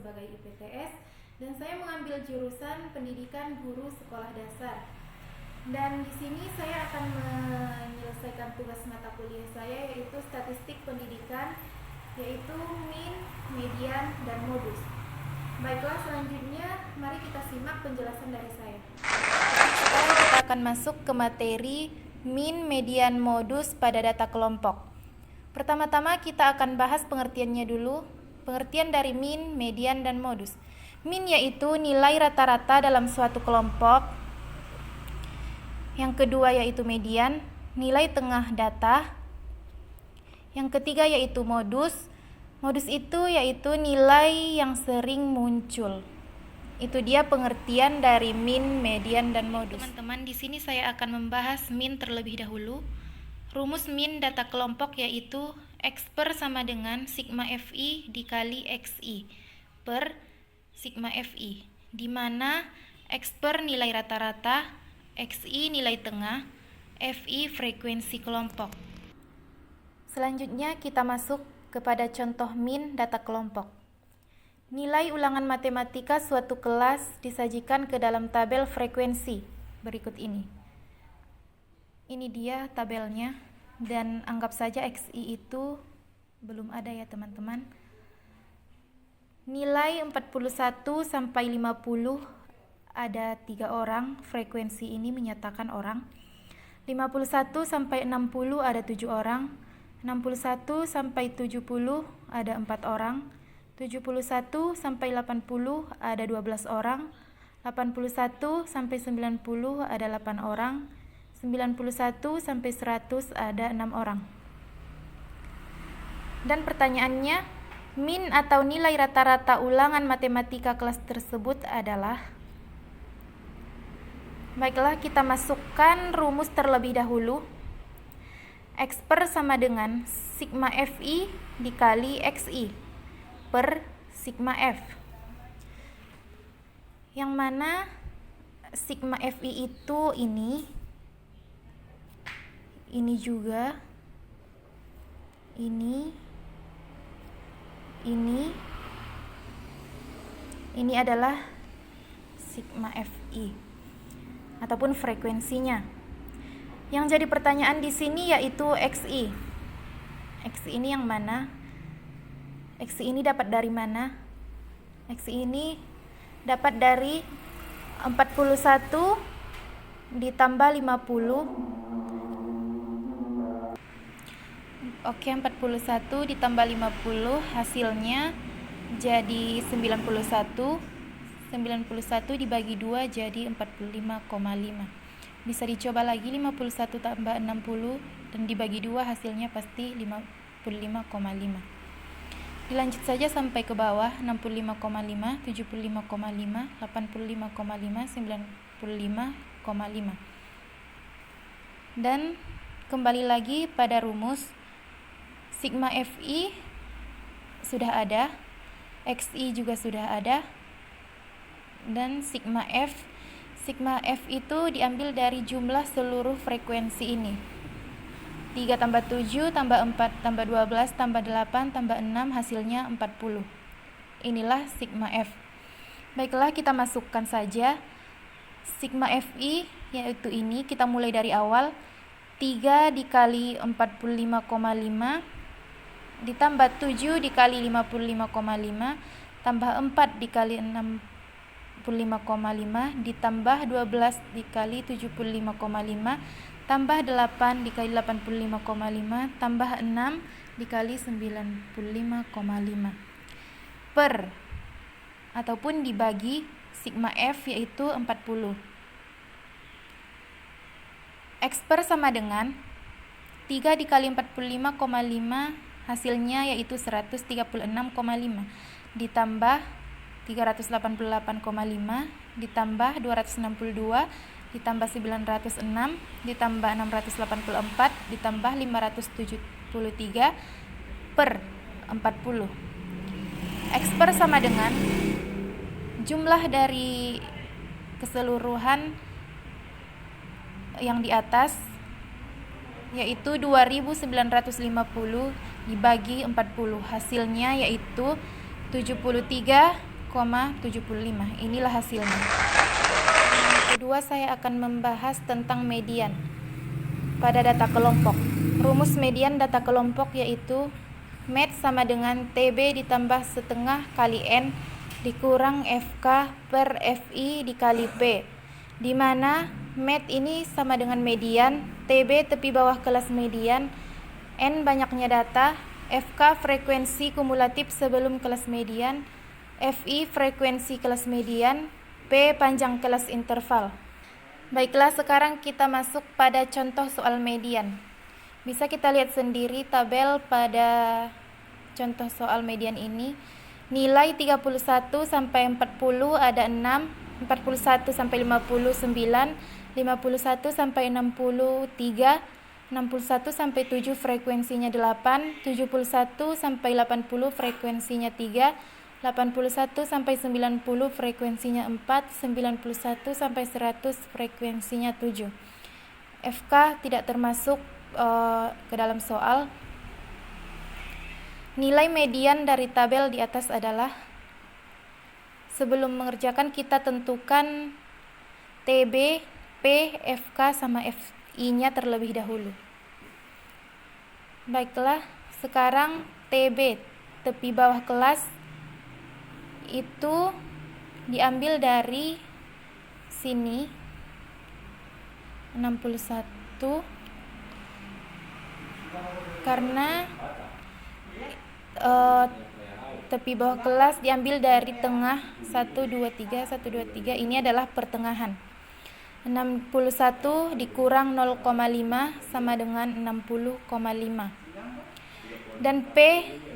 sebagai IPTS dan saya mengambil jurusan Pendidikan Guru Sekolah Dasar. Dan di sini saya akan menyelesaikan tugas mata kuliah saya yaitu Statistik Pendidikan, yaitu min, median, dan modus. Baiklah, selanjutnya mari kita simak penjelasan dari saya. Sekarang kita akan masuk ke materi min, median, modus pada data kelompok. Pertama-tama kita akan bahas pengertiannya dulu. Pengertian dari min, median, dan modus. Min yaitu nilai rata-rata dalam suatu kelompok. Yang kedua yaitu median, nilai tengah data. Yang ketiga yaitu modus. Modus itu yaitu nilai yang sering muncul. Itu dia pengertian dari min, median, dan modus. Teman-teman, di sini saya akan membahas min terlebih dahulu. Rumus min data kelompok yaitu X per sama dengan sigma Fi dikali Xi per sigma Fi, di mana X per nilai rata-rata, Xi nilai tengah, Fi frekuensi kelompok. Selanjutnya kita masuk kepada contoh min data kelompok. Nilai ulangan matematika suatu kelas disajikan ke dalam tabel frekuensi berikut ini. Ini dia tabelnya, dan anggap saja Xi itu belum ada ya teman-teman. Nilai 41 sampai 50 ada 3 orang, frekuensi ini menyatakan orang. 51 sampai 60 ada 7 orang. 61 sampai 70 ada 4 orang. 71 sampai 80 ada 12 orang. 81 sampai 90 ada 8 orang. 91 sampai 100 ada 6 orang. Dan pertanyaannya, min atau nilai rata-rata ulangan matematika kelas tersebut adalah. Baiklah, kita masukkan rumus terlebih dahulu. X per sama dengan sigma Fi dikali Xi per sigma F. Yang mana sigma Fi itu ini juga, ini adalah sigma Fi ataupun frekuensinya. Yang jadi pertanyaan di sini yaitu Xi. Xi ini yang mana? Xi ini dapat dari mana? Xi ini dapat dari 41 ditambah 50. Oke, 41 ditambah 50 hasilnya jadi 91. 91 dibagi 2 jadi 45,5. Bisa dicoba lagi, 51 tambah 60 dan dibagi 2 hasilnya pasti 55,5. Dilanjut saja sampai ke bawah, 65,5, 75,5, 85,5, 95,5. Dan kembali lagi pada rumus, sigma Fi sudah ada, Xi juga sudah ada, dan sigma F itu diambil dari jumlah seluruh frekuensi ini. 3 tambah 7 tambah 4 tambah 12 tambah 8 tambah 6 hasilnya 40. Inilah sigma F. Baiklah, kita masukkan saja sigma Fi, yaitu ini. Kita mulai dari awal. 3 dikali 45,5 ditambah 7 dikali 55,5 tambah 4 dikali 65,5 ditambah 12 dikali 75,5 tambah 8 dikali 85,5 tambah 6 dikali 95,5 per ataupun dibagi sigma F yaitu 40. X per sama dengan 3 dikali 45,5 hasilnya yaitu 136,5 ditambah 388,5 ditambah 262 ditambah 906 ditambah 684 ditambah 573 per 40. X per sama dengan jumlah dari keseluruhan yang di atas yaitu 2950 dibagi 40, hasilnya yaitu 73,5 Inilah hasilnya. Kedua, saya akan membahas tentang median pada data kelompok. Rumus median data kelompok yaitu med sama dengan TB ditambah setengah kali N dikurang FK per FI dikali P, di mana med ini sama dengan median, TB tepi bawah kelas median, N banyaknya data, FK frekuensi kumulatif sebelum kelas median, FI frekuensi kelas median, P panjang kelas interval. Baiklah, sekarang kita masuk pada contoh soal median. Bisa kita lihat sendiri tabel pada contoh soal median ini. Nilai 31 sampai 40 ada 6, 41 sampai 59, 51 sampai 63, 61 sampai 7 frekuensinya 8, 71 sampai 80 frekuensinya 3, 81 sampai 90 frekuensinya 4, 91 sampai 100 frekuensinya 7. FK tidak termasuk ke dalam soal. Nilai median dari tabel di atas adalah, sebelum mengerjakan kita tentukan TB, P, FK sama FI-nya terlebih dahulu. Baiklah, sekarang TB tepi bawah kelas itu diambil dari sini 61 karena tepi bawah kelas diambil dari tengah 1 2 3 ini adalah pertengahan. 61 dikurang 0,5 sama dengan 60,5. Dan P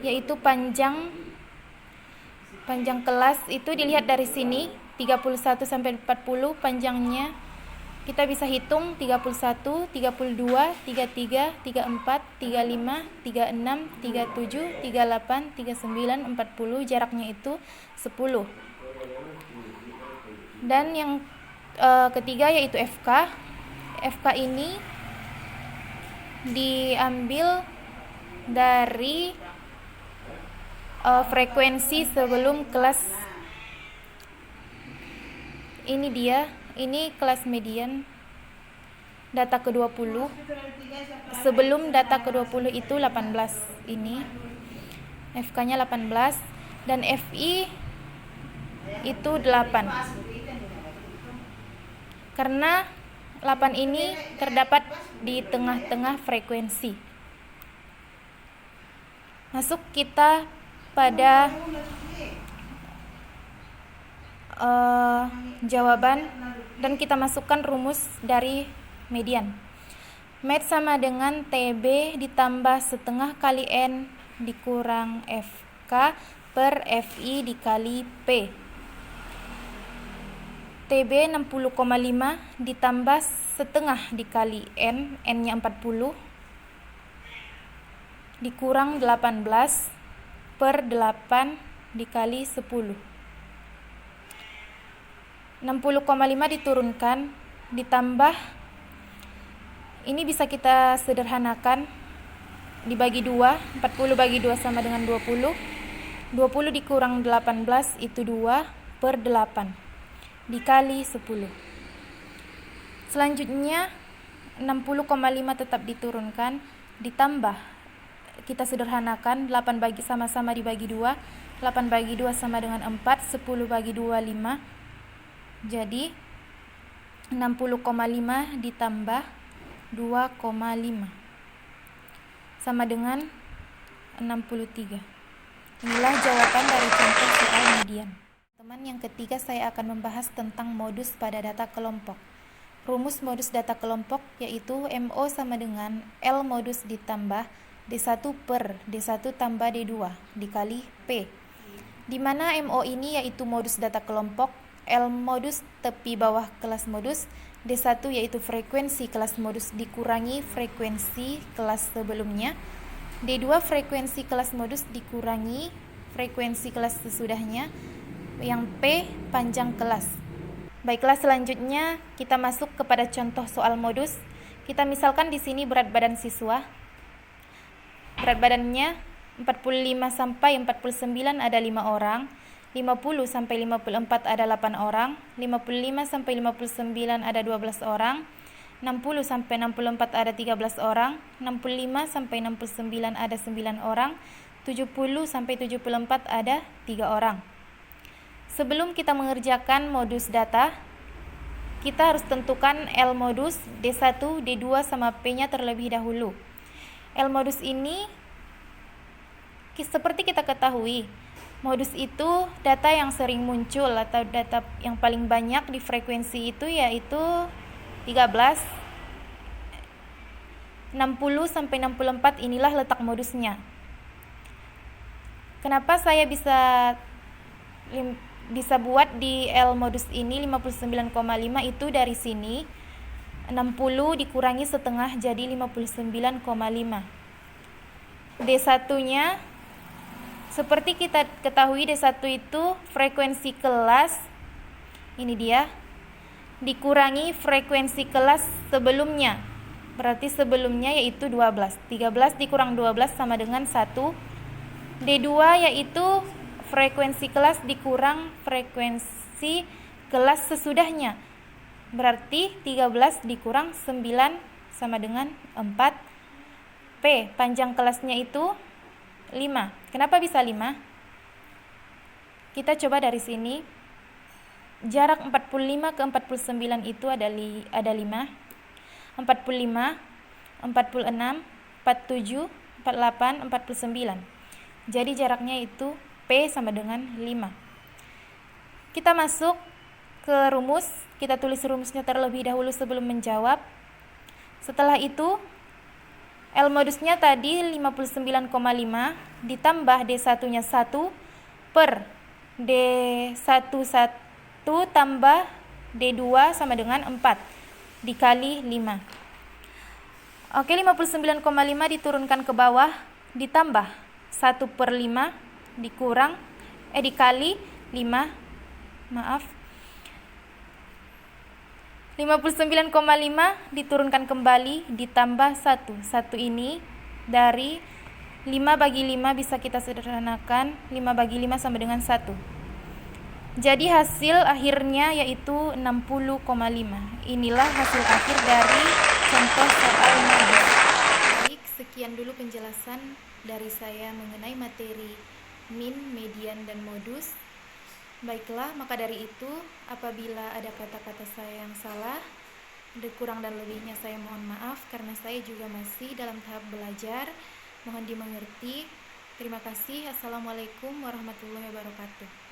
yaitu panjang kelas itu dilihat dari sini 31 sampai 40 panjangnya. Kita bisa hitung 31, 32, 33, 34, 35, 36, 37, 38, 39, 40, jaraknya itu 10. Dan yang ketiga yaitu FK. FK ini diambil dari frekuensi sebelum kelas. Ini dia, ini kelas median data ke-20. Sebelum data ke-20 itu 18. Ini FK-nya 18 dan FI itu 8. Karena 8 ini terdapat di tengah-tengah frekuensi. Masuk kita pada jawaban dan kita masukkan rumus dari median. Med sama dengan TB ditambah setengah kali N dikurang FK per FI dikali P. TB 60,5 ditambah setengah dikali N, N-nya 40 dikurang 18 per 8 dikali 10. 60,5 diturunkan ditambah, ini bisa kita sederhanakan dibagi 2, 40 bagi 2 sama dengan 20. 20 dikurang 18 itu 2 per 8 dikali 10. Selanjutnya 60,5 tetap diturunkan ditambah, kita sederhanakan 8 bagi sama-sama dibagi 2, 8 bagi 2 sama dengan 4, 10 bagi 2 5. Jadi 60,5 ditambah 2,5 sama dengan 63. Inilah jawaban dari contoh soal median. Teman, yang ketiga saya akan membahas tentang modus pada data kelompok. Rumus modus data kelompok yaitu MO sama dengan L modus ditambah D1 per D1 tambah D2 dikali P. Di mana MO ini yaitu modus data kelompok, L modus tepi bawah kelas modus, D1 yaitu frekuensi kelas modus dikurangi frekuensi kelas sebelumnya, D2 frekuensi kelas modus dikurangi frekuensi kelas sesudahnya, yang P panjang kelas. Baiklah, selanjutnya kita masuk kepada contoh soal modus. Kita misalkan di sini berat badan siswa. Berat badannya 45 sampai 49 ada 5 orang. 50 sampai 54 ada 8 orang, 55 sampai 59 ada 12 orang, 60 sampai 64 ada 13 orang, 65 sampai 69 ada 9 orang, 70 sampai 74 ada 3 orang. Sebelum kita mengerjakan modus data, kita harus tentukan L modus, D1, D2 sama P-nya terlebih dahulu. L modus ini seperti kita ketahui, modus itu data yang sering muncul atau data yang paling banyak di frekuensi itu yaitu 13, 60 sampai 64, inilah letak modusnya. Kenapa saya bisa buat di L modus ini 59,5 itu dari sini 60 dikurangi setengah jadi 59,5. D1-nya seperti kita ketahui, D1 itu frekuensi kelas, ini dia, dikurangi frekuensi kelas sebelumnya. Berarti sebelumnya yaitu 12. 13 dikurang 12 sama dengan 1. D2 yaitu frekuensi kelas dikurang frekuensi kelas sesudahnya. Berarti 13 dikurang 9 sama dengan 4. P, panjang kelasnya itu 5. Kenapa bisa 5? Kita coba dari sini. Jarak 45 ke 49 itu ada 5. 45, 46, 47, 48, 49. Jadi jaraknya itu P sama dengan 5. Kita masuk ke rumus, kita tulis rumusnya terlebih dahulu sebelum menjawab. Setelah itu, L modusnya tadi 59,5 ditambah D1-nya 1 per D11 tambah D2 sama dengan 4 dikali 5. Oke, 59,5 diturunkan ke bawah ditambah 1 per 5 dikali 5, 59,5 diturunkan kembali ditambah 1. 1 ini dari 5 bagi 5 bisa kita sederhanakan, 5 bagi 5 sama dengan 1. Jadi hasil akhirnya yaitu 60,5. Inilah hasil akhir dari contoh soal modus. Baik, sekian dulu penjelasan dari saya mengenai materi min, median, dan modus. Baiklah, maka dari itu apabila ada kata-kata saya yang salah, kurang dan lebihnya saya mohon maaf karena saya juga masih dalam tahap belajar. Mohon dimengerti. Terima kasih. Assalamualaikum warahmatullahi wabarakatuh.